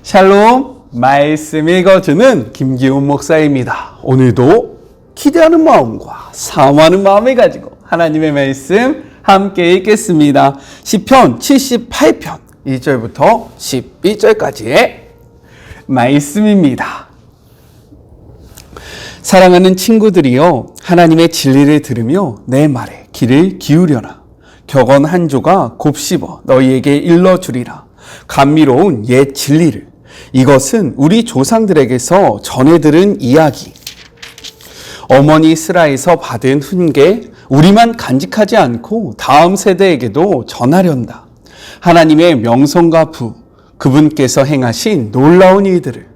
샬롬, 말씀 읽어주는 김기훈 목사입니다. 오늘도 기대하는 마음과 사모하는 마음을 가지고 하나님의 말씀 함께 읽겠습니다. 시편 78편 1절부터 12절까지의 말씀입니다. 사랑하는 친구들이여, 하나님의 진리를 들으며 내 말에 귀를 기울여라. 격언 한 조가 곱씹어 너희에게 일러주리라. 감미로운 옛 진리를. 이것은 우리 조상들에게서 전해 들은 이야기. 어머니 스라에서 받은 훈계, 우리만 간직하지 않고 다음 세대에게도 전하련다. 하나님의 명성과 부, 그분께서 행하신 놀라운 일들을.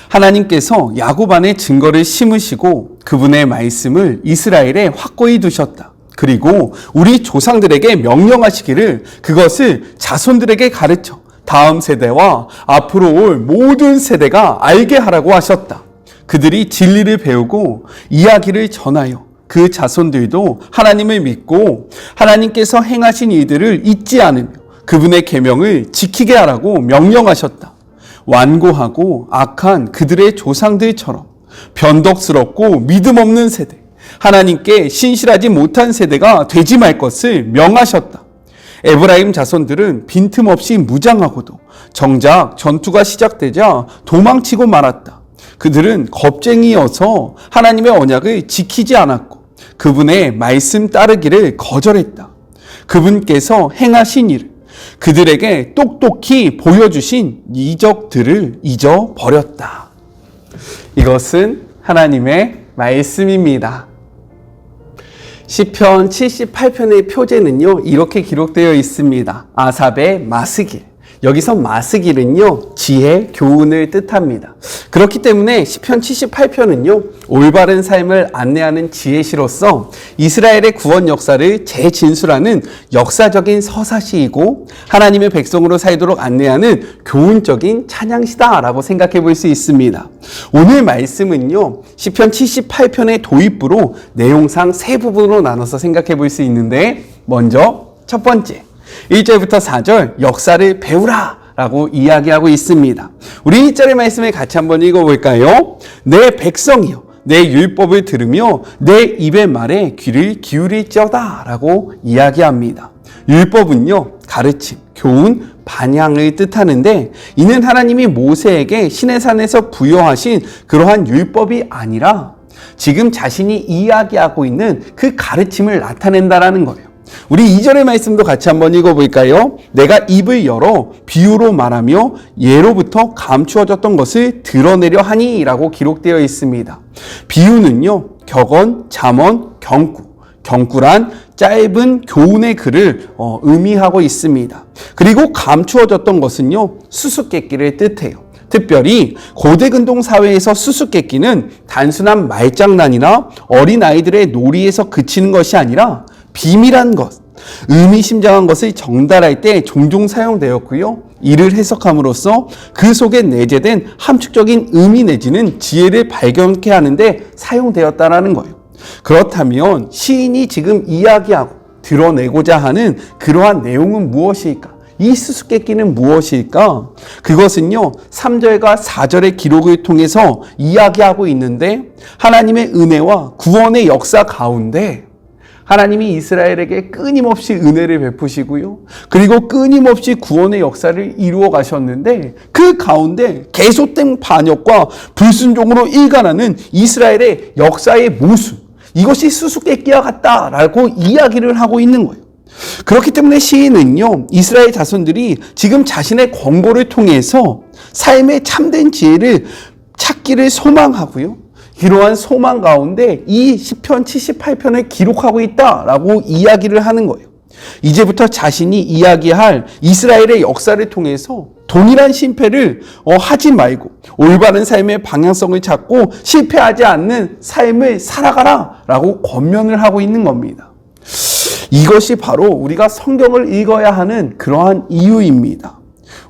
하나님께서 야곱 안에 증거를 심으시고 그분의 말씀을 이스라엘에 확고히 두셨다. 그리고 우리 조상들에게 명령하시기를 그것을 자손들에게 가르쳐 다음 세대와 앞으로 올 모든 세대가 알게 하라고 하셨다. 그들이 진리를 배우고 이야기를 전하여 그 자손들도 하나님을 믿고 하나님께서 행하신 일들을 잊지 않으며 그분의 계명을 지키게 하라고 명령하셨다. 완고하고 악한 그들의 조상들처럼 변덕스럽고 믿음 없는 세대, 하나님께 신실하지 못한 세대가 되지 말 것을 명하셨다. 에브라임 자손들은 빈틈없이 무장하고도 정작 전투가 시작되자 도망치고 말았다. 그들은 겁쟁이여서 하나님의 언약을 지키지 않았고 그분의 말씀 따르기를 거절했다. 그분께서 행하신 일을, 그들에게 똑똑히 보여주신 이적들을 잊어버렸다. 이것은 하나님의 말씀입니다. 시편 78편의 표제는요, 이렇게 기록되어 있습니다. 아삽의 마스길. 여기서 마스길은요, 지혜, 교훈을 뜻합니다. 그렇기 때문에 시편 78편은요, 올바른 삶을 안내하는 지혜시로서 이스라엘의 구원 역사를 재진술하는 역사적인 서사시이고 하나님의 백성으로 살도록 안내하는 교훈적인 찬양시다라고 생각해 볼 수 있습니다. 오늘 말씀은요, 시편 78편의 도입부로 내용상 세 부분으로 나눠서 생각해 볼 수 있는데, 먼저 첫 번째 1절부터 4절 역사를 배우라 라고 이야기하고 있습니다. 우리 1절의 말씀을 같이 한번 읽어볼까요? 내 백성이여, 내 율법을 들으며 내 입의 말에 귀를 기울일지어다 라고 이야기합니다. 율법은요, 가르침, 교훈, 반향을 뜻하는데, 이는 하나님이 모세에게 시내산에서 부여하신 그러한 율법이 아니라 지금 자신이 이야기하고 있는 그 가르침을 나타낸다라는 거예요. 우리 2절의 말씀도 같이 한번 읽어볼까요? 내가 입을 열어 비유로 말하며 예로부터 감추어졌던 것을 드러내려 하니 라고 기록되어 있습니다. 비유는요, 격언, 잠언, 경구. 경구란 짧은 교훈의 글을 의미하고 있습니다. 그리고 감추어졌던 것은요, 수수께끼를 뜻해요. 특별히 고대 근동 사회에서 수수께끼는 단순한 말장난이나 어린아이들의 놀이에서 그치는 것이 아니라 비밀한 것, 의미심장한 것을 전달할 때 종종 사용되었고요. 이를 해석함으로써 그 속에 내재된 함축적인 의미 내지는 지혜를 발견케 하는데 사용되었다라는 거예요. 그렇다면 시인이 지금 이야기하고 드러내고자 하는 그러한 내용은 무엇일까? 이 수수께끼는 무엇일까? 그것은요, 3절과 4절의 기록을 통해서 이야기하고 있는데, 하나님의 은혜와 구원의 역사 가운데 하나님이 이스라엘에게 끊임없이 은혜를 베푸시고요, 그리고 끊임없이 구원의 역사를 이루어 가셨는데, 그 가운데 계속된 반역과 불순종으로 일관하는 이스라엘의 역사의 모습, 이것이 수수께끼와 같다라고 이야기를 하고 있는 거예요. 그렇기 때문에 시인은요, 이스라엘 자손들이 지금 자신의 권고를 통해서 삶의 참된 지혜를 찾기를 소망하고요, 이러한 소망 가운데 이 시편 78편을 기록하고 있다라고 이야기를 하는 거예요. 이제부터 자신이 이야기할 이스라엘의 역사를 통해서 동일한 실패를 하지 말고 올바른 삶의 방향성을 찾고 실패하지 않는 삶을 살아가라 라고 권면을 하고 있는 겁니다. 이것이 바로 우리가 성경을 읽어야 하는 그러한 이유입니다.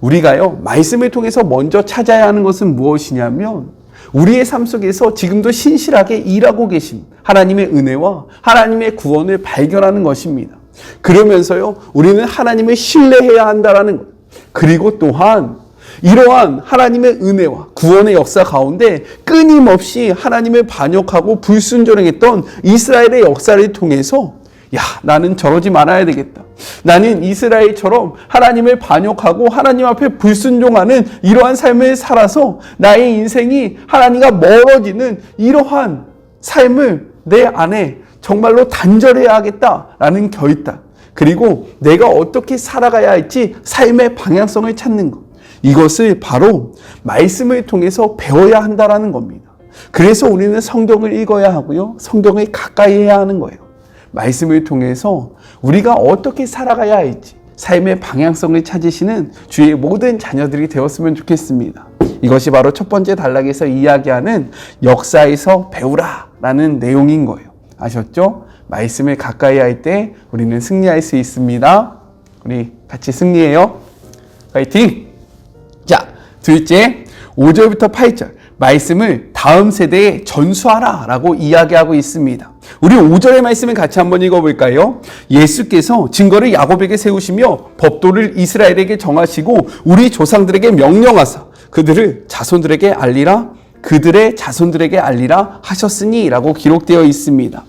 우리가요, 말씀을 통해서 먼저 찾아야 하는 것은 무엇이냐면, 우리의 삶 속에서 지금도 신실하게 일하고 계신 하나님의 은혜와 하나님의 구원을 발견하는 것입니다. 그러면서요, 우리는 하나님을 신뢰해야 한다라는 것. 그리고 또한 이러한 하나님의 은혜와 구원의 역사 가운데 끊임없이 하나님을 반역하고 불순종했던 이스라엘의 역사를 통해서 야, 나는 저러지 말아야 되겠다. 나는 이스라엘처럼 하나님을 반역하고 하나님 앞에 불순종하는 이러한 삶을 살아서 나의 인생이 하나님과 멀어지는 이러한 삶을 내 안에 정말로 단절해야 하겠다라는 결단, 그리고 내가 어떻게 살아가야 할지 삶의 방향성을 찾는 것, 이것을 바로 말씀을 통해서 배워야 한다라는 겁니다. 그래서 우리는 성경을 읽어야 하고요, 성경을 가까이 해야 하는 거예요. 말씀을 통해서 우리가 어떻게 살아가야 할지 삶의 방향성을 찾으시는 주의 모든 자녀들이 되었으면 좋겠습니다. 이것이 바로 첫 번째 단락에서 이야기하는 역사에서 배우라라는 내용인 거예요. 아셨죠? 말씀을 가까이 할 때 우리는 승리할 수 있습니다. 우리 같이 승리해요. 파이팅! 자, 둘째, 5절부터 8절. 말씀을 다음 세대에 전수하라 라고 이야기하고 있습니다. 우리 5절의 말씀을 같이 한번 읽어볼까요? 예수께서 증거를 야곱에게 세우시며 법도를 이스라엘에게 정하시고 우리 조상들에게 명령하사 그들을 자손들에게 알리라, 그들의 자손들에게 알리라 하셨으니 라고 기록되어 있습니다.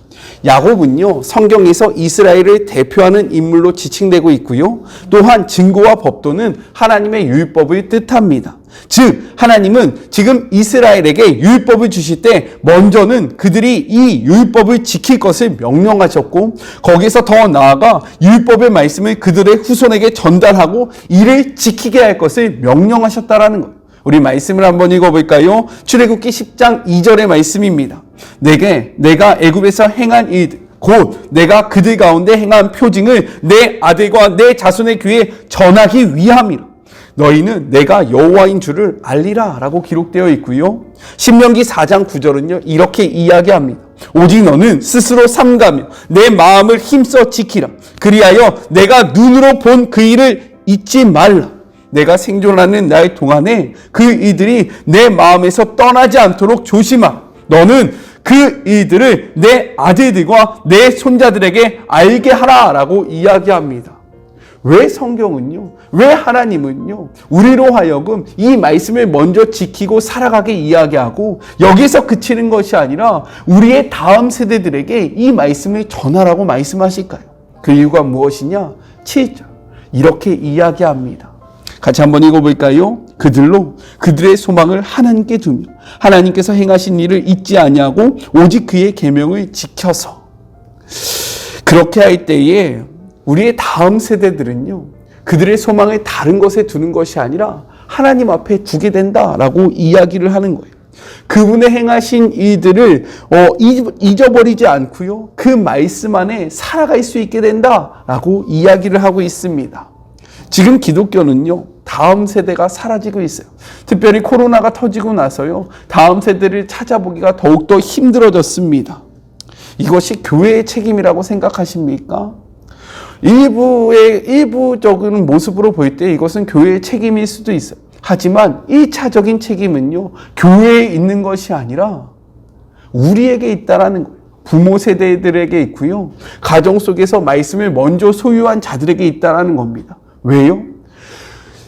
야곱은요, 성경에서 이스라엘을 대표하는 인물로 지칭되고 있고요, 또한 증거와 법도는 하나님의 율법을 뜻합니다. 즉 하나님은 지금 이스라엘에게 율법을 주실 때 먼저는 그들이 이 율법을 지킬 것을 명령하셨고, 거기서 더 나아가 율법의 말씀을 그들의 후손에게 전달하고 이를 지키게 할 것을 명령하셨다라는 것. 우리 말씀을 한번 읽어볼까요? 출애굽기 10장 2절의 말씀입니다. 내가 애굽에서 행한 일, 곧 내가 그들 가운데 행한 표징을 내 아들과 내 자손의 귀에 전하기 위함이라. 너희는 내가 여호와인 줄을 알리라 라고 기록되어 있고요, 신명기 4장 9절은요 이렇게 이야기합니다. 오직 너는 스스로 삼가며 내 마음을 힘써 지키라. 그리하여 내가 눈으로 본 그 일을 잊지 말라. 내가 생존하는 날 동안에 그 일들이 내 마음에서 떠나지 않도록 조심하라. 너는 그 일들을 내 아들들과 내 손자들에게 알게 하라 라고 이야기합니다. 왜 성경은요, 왜 하나님은요 우리로 하여금 이 말씀을 먼저 지키고 살아가게 이야기하고 여기서 그치는 것이 아니라 우리의 다음 세대들에게 이 말씀을 전하라고 말씀하실까요? 그 이유가 무엇이냐? 7절 이렇게 이야기합니다. 같이 한번 읽어볼까요? 그들로 그들의 소망을 하나님께 두며 하나님께서 행하신 일을 잊지 아니하고 오직 그의 계명을 지켜서. 그렇게 할 때에 우리의 다음 세대들은요, 그들의 소망을 다른 것에 두는 것이 아니라 하나님 앞에 두게 된다라고 이야기를 하는 거예요. 그분의 행하신 일들을 잊어버리지 않고요, 그 말씀 안에 살아갈 수 있게 된다라고 이야기를 하고 있습니다. 지금 기독교는요, 다음 세대가 사라지고 있어요. 특별히 코로나가 터지고 나서요, 다음 세대를 찾아보기가 더욱더 힘들어졌습니다. 이것이 교회의 책임이라고 생각하십니까? 일부적인 모습으로 볼 때 이것은 교회의 책임일 수도 있어요. 하지만 1차적인 책임은요, 교회에 있는 것이 아니라 우리에게 있다라는 거예요. 부모 세대들에게 있고요, 가정 속에서 말씀을 먼저 소유한 자들에게 있다라는 겁니다. 왜요?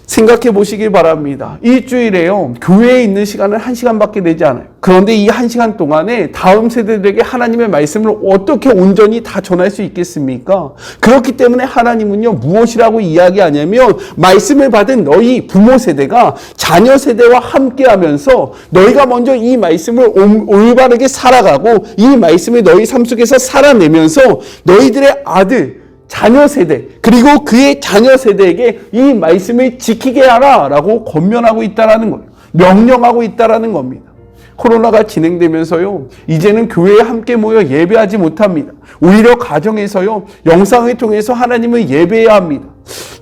생각해 보시길 바랍니다. 일주일에요, 교회에 있는 시간은 1시간밖에 되지 않아요. 그런데 이 1시간 동안에 다음 세대들에게 하나님의 말씀을 어떻게 온전히 다 전할 수 있겠습니까? 그렇기 때문에 하나님은요, 무엇이라고 이야기하냐면, 말씀을 받은 너희 부모 세대가 자녀 세대와 함께 하면서 너희가 먼저 이 말씀을 올바르게 살아가고 이 말씀을 너희 삶 속에서 살아내면서 너희들의 아들, 자녀 세대, 그리고 그의 자녀 세대에게 이 말씀을 지키게 하라 라고 권면하고 있다는 거예요. 명령하고 있다는 겁니다. 코로나가 진행되면서요, 이제는 교회에 함께 모여 예배하지 못합니다. 오히려 가정에서요, 영상을 통해서 하나님을 예배해야 합니다.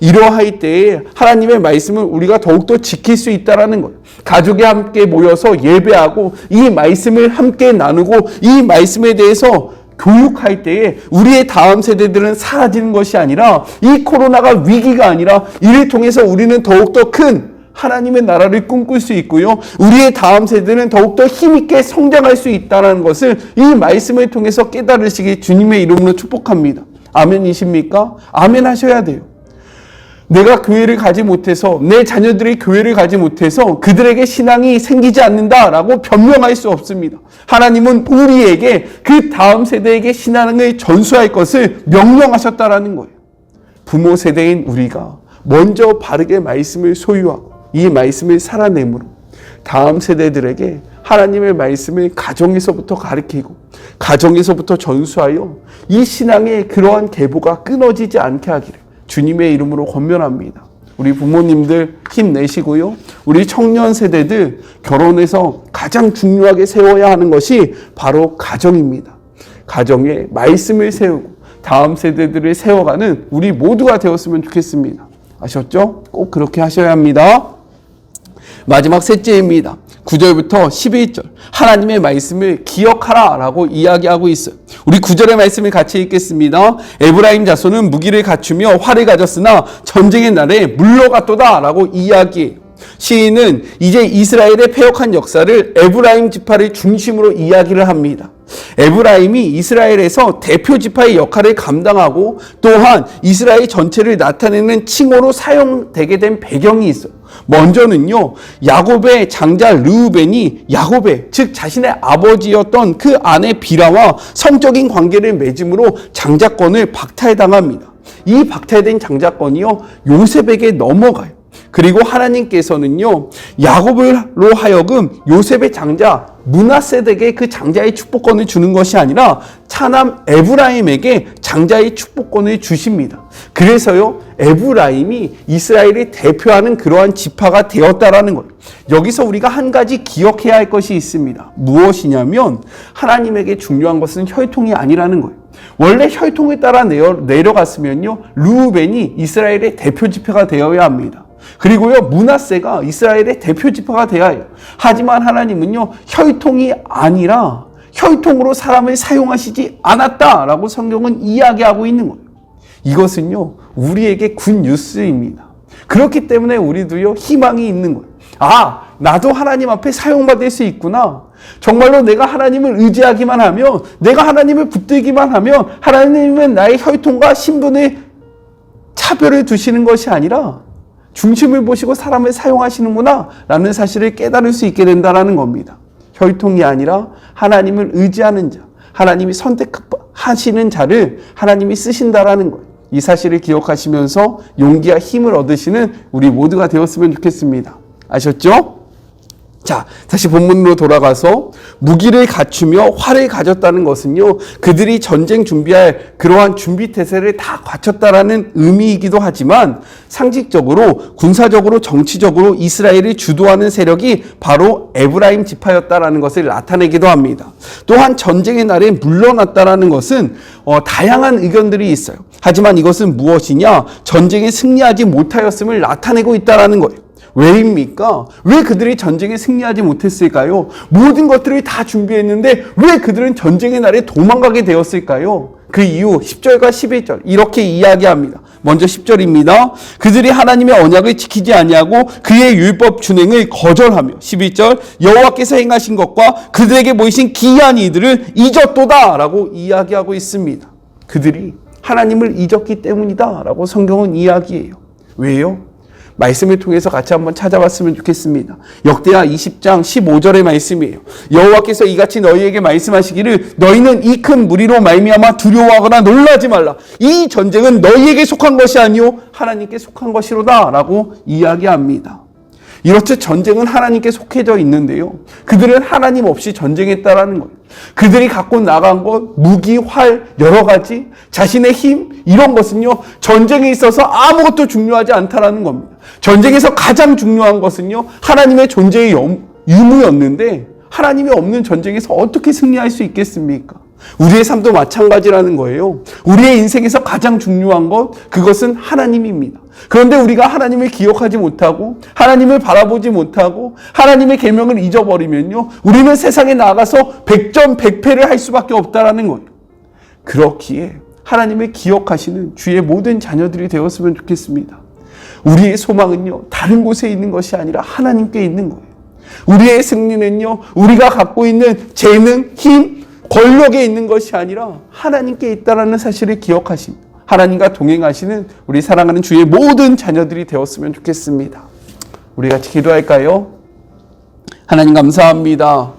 이러할 때에 하나님의 말씀을 우리가 더욱더 지킬 수 있다는 거예요. 가족이 함께 모여서 예배하고 이 말씀을 함께 나누고 이 말씀에 대해서 교육할 때에 우리의 다음 세대들은 사라지는 것이 아니라, 이 코로나가 위기가 아니라 이를 통해서 우리는 더욱더 큰 하나님의 나라를 꿈꿀 수 있고요, 우리의 다음 세대는 더욱더 힘있게 성장할 수 있다는 것을 이 말씀을 통해서 깨달으시길 주님의 이름으로 축복합니다. 아멘이십니까? 아멘 하셔야 돼요. 내가 교회를 가지 못해서, 내 자녀들이 교회를 가지 못해서 그들에게 신앙이 생기지 않는다라고 변명할 수 없습니다. 하나님은 우리에게 그 다음 세대에게 신앙을 전수할 것을 명령하셨다라는 거예요. 부모 세대인 우리가 먼저 바르게 말씀을 소유하고 이 말씀을 살아내므로 다음 세대들에게 하나님의 말씀을 가정에서부터 가르치고 가정에서부터 전수하여 이 신앙의 그러한 계보가 끊어지지 않게 하기를 주님의 이름으로 권면합니다. 우리 부모님들 힘내시고요. 우리 청년 세대들 결혼해서 가장 중요하게 세워야 하는 것이 바로 가정입니다. 가정에 말씀을 세우고 다음 세대들을 세워가는 우리 모두가 되었으면 좋겠습니다. 아셨죠? 꼭 그렇게 하셔야 합니다. 마지막 셋째입니다. 9절부터 11절 하나님의 말씀을 기억하라 라고 이야기하고 있어요. 우리 9절의 말씀을 같이 읽겠습니다. 에브라임 자손은 무기를 갖추며 활을 가졌으나 전쟁의 날에 물러갔도다 라고 이야기해요. 시인은 이제 이스라엘의 패역한 역사를 에브라임 지파를 중심으로 이야기를 합니다. 에브라임이 이스라엘에서 대표 지파의 역할을 감당하고 또한 이스라엘 전체를 나타내는 칭호로 사용되게 된 배경이 있어요. 먼저는요, 야곱의 장자 르우벤이 야곱의 즉 자신의 아버지였던 그 아내 비라와 성적인 관계를 맺음으로 장자권을 박탈당합니다. 이 박탈된 장자권이요 요셉에게 넘어가요. 그리고 하나님께서는요 야곱으로 하여금 요셉의 장자 므낫세에게 그 장자의 축복권을 주는 것이 아니라 차남 에브라임에게 장자의 축복권을 주십니다. 그래서요 에브라임이 이스라엘을 대표하는 그러한 지파가 되었다라는 거예요. 여기서 우리가 한 가지 기억해야 할 것이 있습니다. 무엇이냐면 하나님에게 중요한 것은 혈통이 아니라는 거예요. 원래 혈통에 따라 내려갔으면요 르우벤이 이스라엘의 대표 지파가 되어야 합니다. 그리고요 므낫세가 이스라엘의 대표 지파가 되어야 해요. 하지만 하나님은요 혈통이 아니라 혈통으로 사람을 사용하시지 않았다라고 성경은 이야기하고 있는 거예요. 이것은요 우리에게 굿뉴스입니다. 그렇기 때문에 우리도요 희망이 있는 거예요. 아, 나도 하나님 앞에 사용받을 수 있구나. 정말로 내가 하나님을 의지하기만 하면, 내가 하나님을 붙들기만 하면 하나님은 나의 혈통과 신분을 차별을 두시는 것이 아니라 중심을 보시고 사람을 사용하시는구나 라는 사실을 깨달을 수 있게 된다는 겁니다. 혈통이 아니라 하나님을 의지하는 자, 하나님이 선택하시는 자를 하나님이 쓰신다라는 거예요. 이 사실을 기억하시면서 용기와 힘을 얻으시는 우리 모두가 되었으면 좋겠습니다. 아셨죠? 자, 다시 본문으로 돌아가서 무기를 갖추며 활을 가졌다는 것은요 그들이 전쟁 준비할 그러한 준비태세를 다 갖췄다라는 의미이기도 하지만 상식적으로 군사적으로 정치적으로 이스라엘을 주도하는 세력이 바로 에브라임 지파였다라는 것을 나타내기도 합니다. 또한 전쟁의 날에 물러났다라는 것은 다양한 의견들이 있어요. 하지만 이것은 무엇이냐? 전쟁에 승리하지 못하였음을 나타내고 있다라는 거예요. 왜입니까? 왜 그들이 전쟁에 승리하지 못했을까요? 모든 것들을 다 준비했는데 왜 그들은 전쟁의 날에 도망가게 되었을까요? 그 이유 10절과 11절 이렇게 이야기합니다. 먼저 10절입니다. 그들이 하나님의 언약을 지키지 아니하고 그의 율법 준행을 거절하며 11절 여호와께서 행하신 것과 그들에게 보이신 기이한 이들을 잊었도다 라고 이야기하고 있습니다. 그들이 하나님을 잊었기 때문이다 라고 성경은 이야기해요. 왜요? 말씀을 통해서 같이 한번 찾아봤으면 좋겠습니다. 역대하 20장 15절의 말씀이에요. 여호와께서 이같이 너희에게 말씀하시기를 너희는 이 큰 무리로 말미암아 두려워하거나 놀라지 말라. 이 전쟁은 너희에게 속한 것이 아니요 하나님께 속한 것이로다 라고 이야기합니다. 이렇듯 전쟁은 하나님께 속해져 있는데요. 그들은 하나님 없이 전쟁했다라는 거예요. 그들이 갖고 나간 것, 무기, 활, 여러 가지, 자신의 힘, 이런 것은요, 전쟁에 있어서 아무것도 중요하지 않다라는 겁니다. 전쟁에서 가장 중요한 것은요, 하나님의 존재의 유무였는데, 하나님이 없는 전쟁에서 어떻게 승리할 수 있겠습니까? 우리의 삶도 마찬가지라는 거예요. 우리의 인생에서 가장 중요한 것, 그것은 하나님입니다. 그런데 우리가 하나님을 기억하지 못하고 하나님을 바라보지 못하고 하나님의 계명을 잊어버리면요 우리는 세상에 나가서 백전백패를 할 수밖에 없다라는 거예요. 그렇기에 하나님을 기억하시는 주의 모든 자녀들이 되었으면 좋겠습니다. 우리의 소망은요 다른 곳에 있는 것이 아니라 하나님께 있는 거예요. 우리의 승리는요 우리가 갖고 있는 재능, 힘, 권력에 있는 것이 아니라 하나님께 있다라는 사실을 기억하십니다. 하나님과 동행하시는 우리 사랑하는 주의 모든 자녀들이 되었으면 좋겠습니다. 우리 같이 기도할까요? 하나님 감사합니다.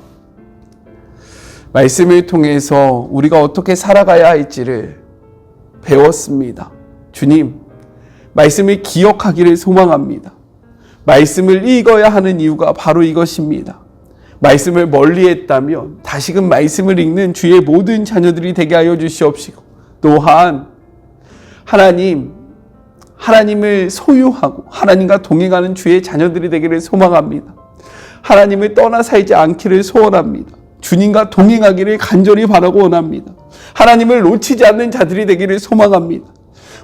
말씀을 통해서 우리가 어떻게 살아가야 할지를 배웠습니다. 주님, 말씀을 기억하기를 소망합니다. 말씀을 읽어야 하는 이유가 바로 이것입니다. 말씀을 멀리했다면 다시금 말씀을 읽는 주의 모든 자녀들이 되게 하여 주시옵시고, 또한 하나님을 소유하고 하나님과 동행하는 주의 자녀들이 되기를 소망합니다. 하나님을 떠나 살지 않기를 소원합니다. 주님과 동행하기를 간절히 바라고 원합니다. 하나님을 놓치지 않는 자들이 되기를 소망합니다.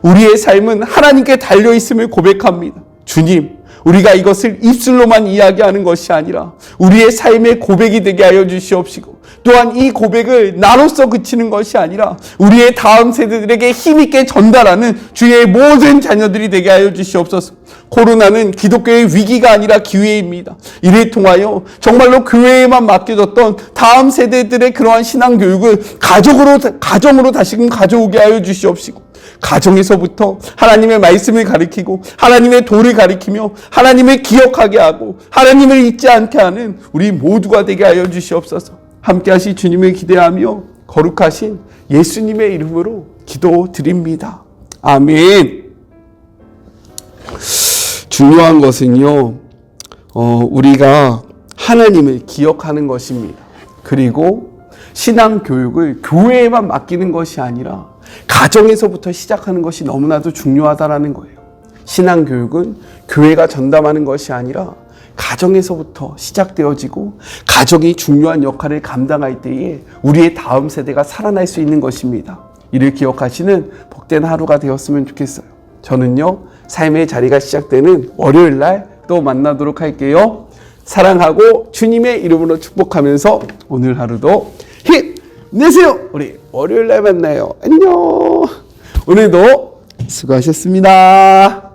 우리의 삶은 하나님께 달려있음을 고백합니다. 주님, 우리가 이것을 입술로만 이야기하는 것이 아니라 우리의 삶의 고백이 되게 하여 주시옵시고, 또한 이 고백을 나로서 그치는 것이 아니라 우리의 다음 세대들에게 힘있게 전달하는 주의 모든 자녀들이 되게 하여 주시옵소서. 코로나는 기독교의 위기가 아니라 기회입니다. 이를 통하여 정말로 교회에만 맡겨졌던 다음 세대들의 그러한 신앙교육을 가정으로 다시금 가져오게 하여 주시옵시고, 가정에서부터 하나님의 말씀을 가리키고 하나님의 도를 가리키며 하나님을 기억하게 하고 하나님을 잊지 않게 하는 우리 모두가 되게 하여 주시옵소서. 함께 하실 주님을 기대하며 거룩하신 예수님의 이름으로 기도드립니다. 아멘. 중요한 것은요, 우리가 하나님을 기억하는 것입니다. 그리고 신앙교육을 교회에만 맡기는 것이 아니라 가정에서부터 시작하는 것이 너무나도 중요하다라는 거예요. 신앙교육은 교회가 전담하는 것이 아니라 가정에서부터 시작되어지고, 가정이 중요한 역할을 감당할 때에 우리의 다음 세대가 살아날 수 있는 것입니다. 이를 기억하시는 복된 하루가 되었으면 좋겠어요. 저는요, 삶의 자리가 시작되는 월요일 날 또 만나도록 할게요. 사랑하고 주님의 이름으로 축복하면서 오늘 하루도 힘내세요. 우리 월요일 날 만나요. 안녕. 오늘도 수고하셨습니다.